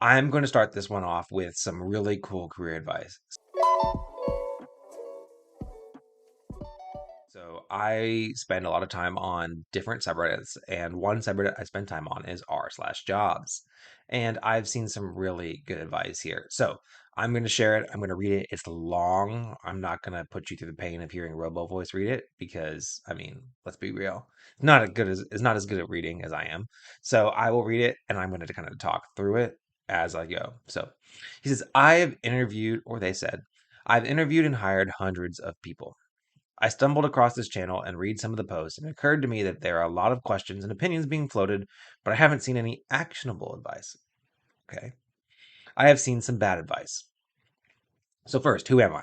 I'm going to start this one off with some really cool career advice. So I spend a lot of time on different subreddits, and one subreddit I spend time on is r/jobs. And I've seen some really good advice here. So I'm going to share it. I'm going to read it. It's long. I'm not going to put you through the pain of hearing Robo Voice read it because, I mean, let's be real. It's not as good at reading as I am. So I will read it and I'm going to kind of talk through it as I go. So he says, I have interviewed, or they said, I've interviewed and hired hundreds of people. I stumbled across this channel and read some of the posts, and it occurred to me that there are a lot of questions and opinions being floated, but I haven't seen any actionable advice. Okay. I have seen some bad advice. So, first, who am I?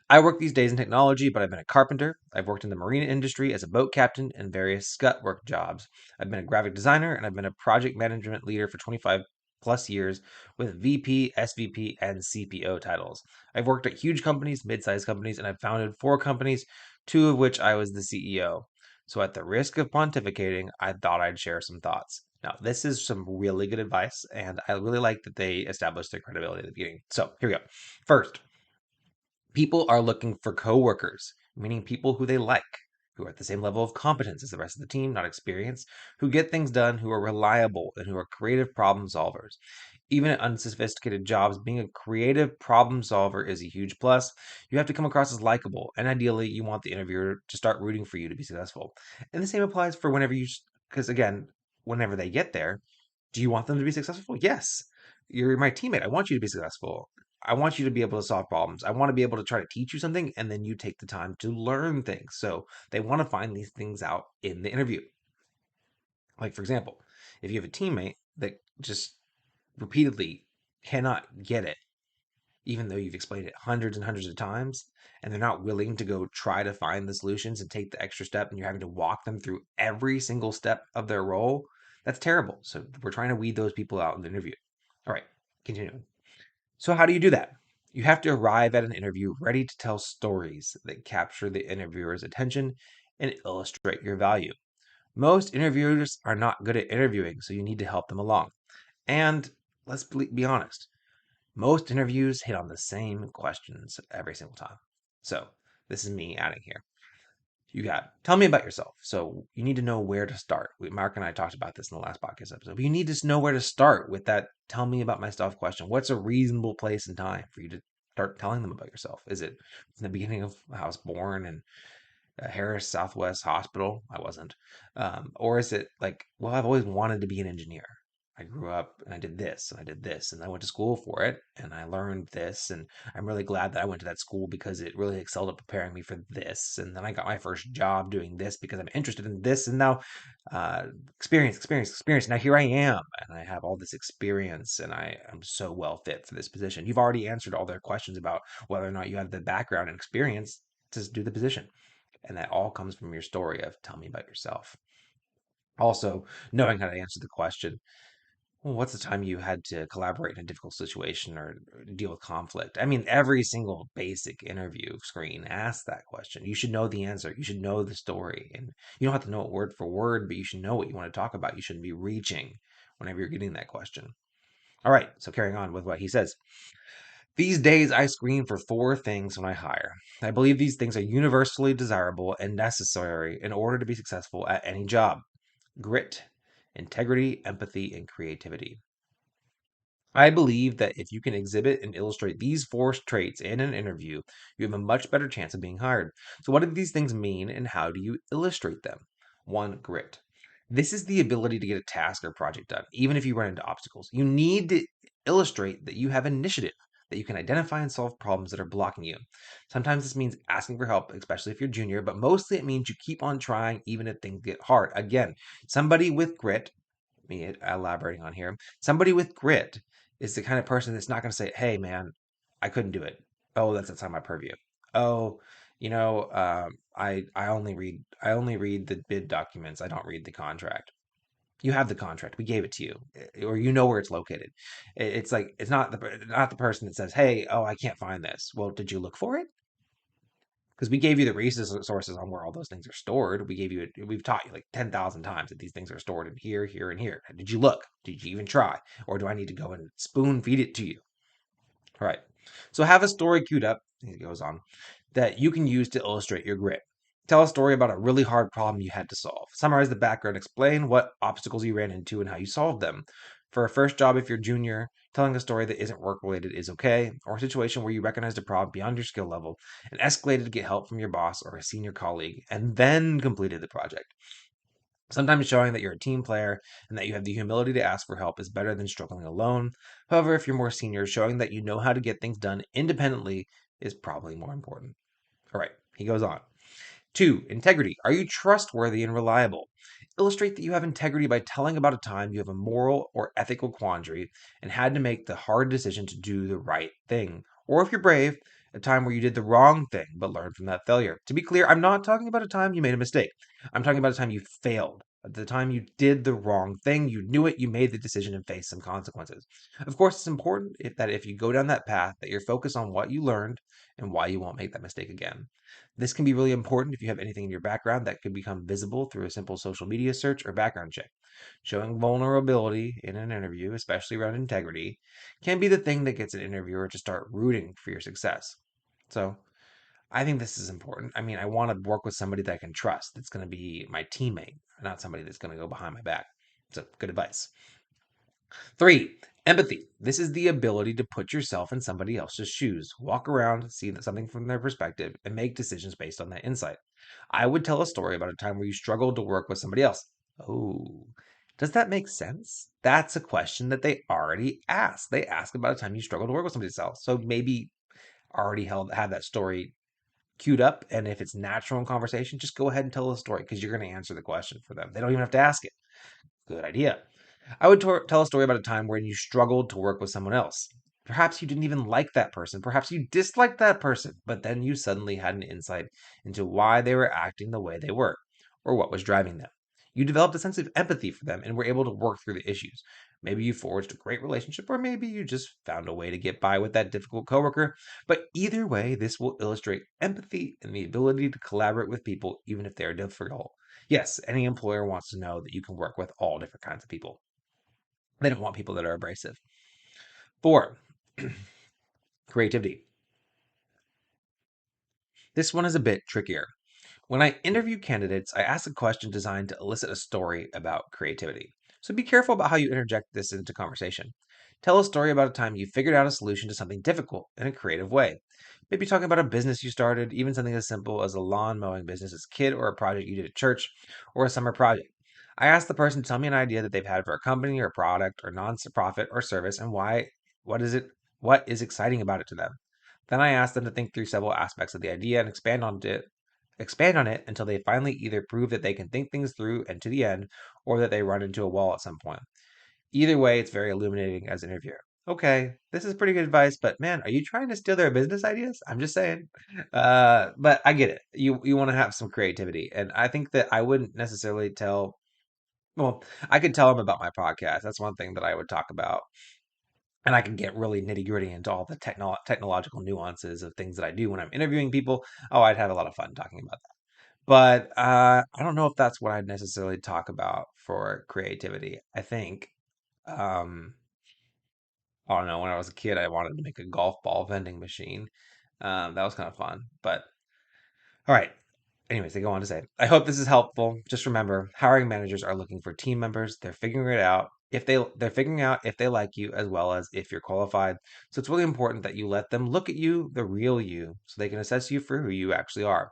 I work these days in technology, but I've been a carpenter. I've worked in the marine industry as a boat captain and various scut work jobs. I've been a graphic designer and I've been a project management leader for 25 plus years with VP, SVP, and CPO titles. I've worked at huge companies, mid-sized companies, and I've founded 4 companies, 2 of which I was the CEO. So at the risk of pontificating, I thought I'd share some thoughts. Now, this is some really good advice, and I really like that they established their credibility at the beginning. So here we go. First, people are looking for coworkers, meaning people who they like, who are at the same level of competence as the rest of the team, not experience, who get things done, who are reliable, and who are creative problem solvers. Even at unsophisticated jobs, being a creative problem solver is a huge plus. You have to come across as likable, and ideally, you want the interviewer to start rooting for you to be successful. And the same applies for whenever because again, whenever they get there, do you want them to be successful? Yes. You're my teammate. I want you to be successful. I want you to be able to solve problems. I want to be able to try to teach you something, and then you take the time to learn things. So they want to find these things out in the interview. Like, for example, if you have a teammate that just repeatedly cannot get it, even though you've explained it hundreds and hundreds of times, and they're not willing to go try to find the solutions and take the extra step, and you're having to walk them through every single step of their role, that's terrible. So we're trying to weed those people out in the interview. All right, continuing. So, how do you do that? You have to arrive at an interview ready to tell stories that capture the interviewer's attention and illustrate your value. Most interviewers are not good at interviewing, so you need to help them along. And let's be honest, most interviews hit on the same questions every single time. So, this is me adding here. You got, tell me about yourself. So you need to know where to start. Mark and I talked about this in the last podcast episode. But you need to know where to start with that. Tell me about myself question. What's a reasonable place and time for you to start telling them about yourself? Is it in the beginning of how I was born and Harris Southwest Hospital? I wasn't. Or is it like, well, I've always wanted to be an engineer. I grew up and I did this and I did this and I went to school for it and I learned this and I'm really glad that I went to that school because it really excelled at preparing me for this. And then I got my first job doing this because I'm interested in this. And now, uh, experience. Now here I am and I have all this experience and I am so well fit for this position. You've already answered all their questions about whether or not you have the background and experience to do the position. And that all comes from your story of tell me about yourself. Also, knowing how to answer the question, well, what's the time you had to collaborate in a difficult situation or deal with conflict? I mean, every single basic interview screen asks that question. You should know the answer. You should know the story. And you don't have to know it word for word, but you should know what you want to talk about. You shouldn't be reaching whenever you're getting that question. All right, so carrying on with what he says. These days, I screen for 4 things when I hire. I believe these things are universally desirable and necessary in order to be successful at any job: grit, integrity, empathy, and creativity. I believe that if you can exhibit and illustrate these 4 traits in an interview, you have a much better chance of being hired. So, what do these things mean and how do you illustrate them? 1. Grit. This is the ability to get a task or project done, even if you run into obstacles. You need to illustrate that you have initiative, that you can identify and solve problems that are blocking you. Sometimes this means asking for help, especially if you're junior, but mostly it means you keep on trying even if things get hard. Again, somebody with grit, me elaborating on here, somebody with grit is the kind of person that's not going to say, "Hey, man, I couldn't do it. Oh, that's outside my purview. Oh, I only read the bid documents. I don't read the contract. You have the contract. We gave it to you, or you know where it's located. It's like it's not the person that says, "Hey, oh, I can't find this." Well, did you look for it? because we gave you the resources on where all those things are stored. We've taught you like 10,000 times that these things are stored in here, here, and here. Did you look? Did you even try? Or do I need to go and spoon feed it to you? All right. So have a story queued up, he goes on, that you can use to illustrate your grit. Tell a story about a really hard problem you had to solve. Summarize the background, explain what obstacles you ran into and how you solved them. For a first job, if you're junior, telling a story that isn't work related is okay, or a situation where you recognized a problem beyond your skill level and escalated to get help from your boss or a senior colleague, and then completed the project. Sometimes showing that you're a team player and that you have the humility to ask for help is better than struggling alone. However, if you're more senior, showing that you know how to get things done independently is probably more important. All right, he goes on. 2. Integrity. Are you trustworthy and reliable? Illustrate that you have integrity by telling about a time you have a moral or ethical quandary and had to make the hard decision to do the right thing. Or if you're brave, a time where you did the wrong thing but learned from that failure. To be clear, I'm not talking about a time you made a mistake. I'm talking about a time you failed. At the time you did the wrong thing, you knew it, you made the decision and faced some consequences. Of course, it's important that if you go down that path, that you're focused on what you learned and why you won't make that mistake again. This can be really important if you have anything in your background that could become visible through a simple social media search or background check. Showing vulnerability in an interview, especially around integrity, can be the thing that gets an interviewer to start rooting for your success. So, I think this is important. I mean, I want to work with somebody that I can trust, that's going to be my teammate, not somebody that's going to go behind my back. So, good advice. 3. Empathy. This is the ability to put yourself in somebody else's shoes, walk around, see something from their perspective, and make decisions based on that insight. I would tell a story about a time where you struggled to work with somebody else. Oh, does that make sense? That's a question that they already asked. They ask about a time you struggled to work with somebody else. So maybe already had that story queued up. And if it's natural in conversation, just go ahead and tell the story because you're going to answer the question for them. They don't even have to ask it. Good idea. I would tell a story about a time when you struggled to work with someone else. Perhaps you didn't even like that person. Perhaps you disliked that person, but then you suddenly had an insight into why they were acting the way they were or what was driving them. You developed a sense of empathy for them and were able to work through the issues. Maybe you forged a great relationship, or maybe you just found a way to get by with that difficult coworker. But either way, this will illustrate empathy and the ability to collaborate with people, even if they are difficult. Yes, any employer wants to know that you can work with all different kinds of people. They don't want people that are abrasive. 4. Creativity. This one is a bit trickier. When I interview candidates, I ask a question designed to elicit a story about creativity. So be careful about how you interject this into conversation. Tell a story about a time you figured out a solution to something difficult in a creative way. Maybe talking about a business you started, even something as simple as a lawn mowing business as a kid, or a project you did at church, or a summer project. I ask the person to tell me an idea that they've had for a company or product or non-profit or service and what is it, what is exciting about it to them. Then I ask them to think through several aspects of the idea and expand on it until they finally either prove that they can think things through and to the end, or that they run into a wall at some point. Either way, it's very illuminating as an interviewer. Okay, this is pretty good advice, but man, are you trying to steal their business ideas? I'm just saying. But I get it. You want to have some creativity, and I think that I wouldn't necessarily tell. Well, I could tell them about my podcast. That's one thing that I would talk about, and I can get really nitty gritty into all the technological nuances of things that I do when I'm interviewing people. Oh, I'd have a lot of fun talking about that. But I don't know if that's what I'd necessarily talk about for creativity. I think, um, I don't know, when I was a kid, I wanted to make a golf ball vending machine. That was kind of fun. But all right. Anyways, they go on to say, I hope this is helpful. Just remember, hiring managers are looking for team members. They're figuring out if they like you as well as if you're qualified. So it's really important that you let them look at you, the real you, so they can assess you for who you actually are.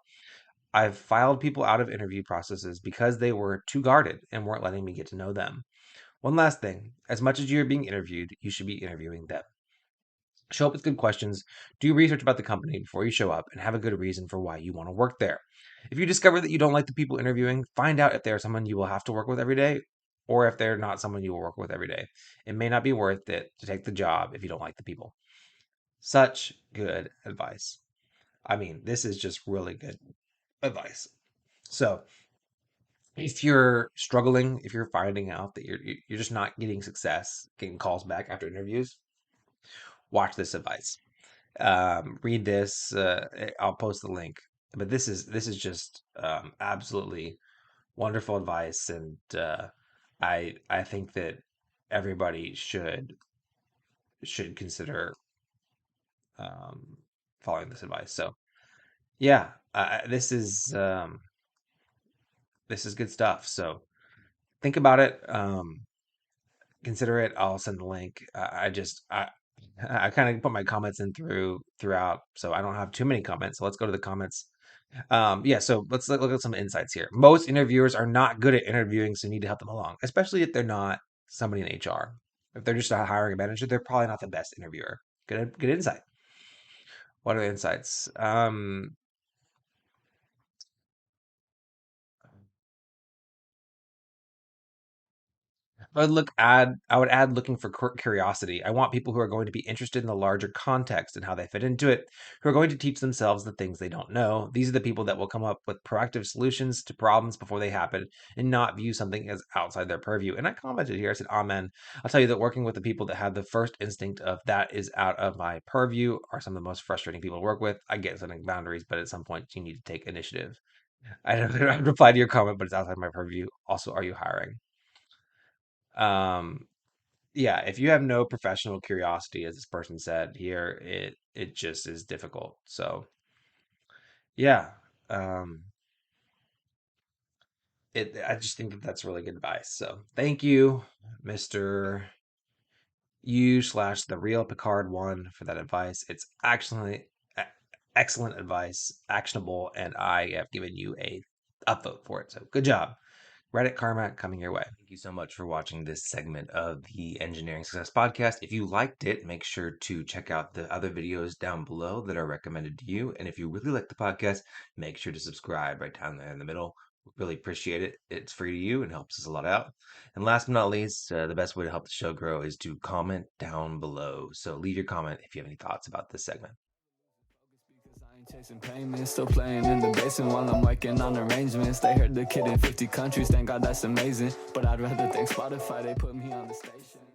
I've filed people out of interview processes because they were too guarded and weren't letting me get to know them. One last thing, as much as you're being interviewed, you should be interviewing them. Show up with good questions, do research about the company before you show up, and have a good reason for why you want to work there. If you discover that you don't like the people interviewing, find out if they're someone you will have to work with every day or if they're not someone you will work with every day. It may not be worth it to take the job if you don't like the people. Such good advice. I mean, this is just really good advice. So, if you're struggling, if you're finding out that you're just not getting success, getting calls back after interviews, watch this advice. Read this. I'll post the link. But this is just absolutely wonderful advice, and I think that everybody should consider um, following this advice. So yeah, this is good stuff. So think about it. Consider it. I'll send the link. I kind of put my comments in throughout, so I don't have too many comments. So let's go to the comments. Yeah, so let's look at some insights here. Most interviewers are not good at interviewing, so you need to help them along, especially if they're not somebody in HR. If they're just a hiring manager, they're probably not the best interviewer. Good insight. What are the insights? I would add looking for curiosity. I want people who are going to be interested in the larger context and how they fit into it, who are going to teach themselves the things they don't know. These are the people that will come up with proactive solutions to problems before they happen and not view something as outside their purview. And I commented here, I said, Amen. I'll tell you that working with the people that have the first instinct of that is out of my purview are some of the most frustrating people to work with. I get setting boundaries, but at some point you need to take initiative. I don't I replied to your comment, but it's outside my purview. Also, are you hiring? Um, yeah, if you have no professional curiosity, as this person said here, it just is difficult. So yeah, um, it I just think that that's really good advice. So thank you, Mister U slash the real Picard one for that advice. It's actually e- excellent advice, actionable, and I have given you a vote for it. So good job. Reddit karma coming your way. Thank you so much for watching this segment of the Engineering Success Podcast. If you liked it, make sure to check out the other videos down below that are recommended to you. And if you really like the podcast, make sure to subscribe right down there in the middle. Really appreciate it. It's free to you and helps us a lot out. And last but not least, the best way to help the show grow is to comment down below. So leave your comment if you have any thoughts about this segment. Chasing payments, still playing in the basement while I'm working on arrangements. They heard the kid in 50 countries, thank God that's amazing. But I'd rather thank Spotify, they put me on the station.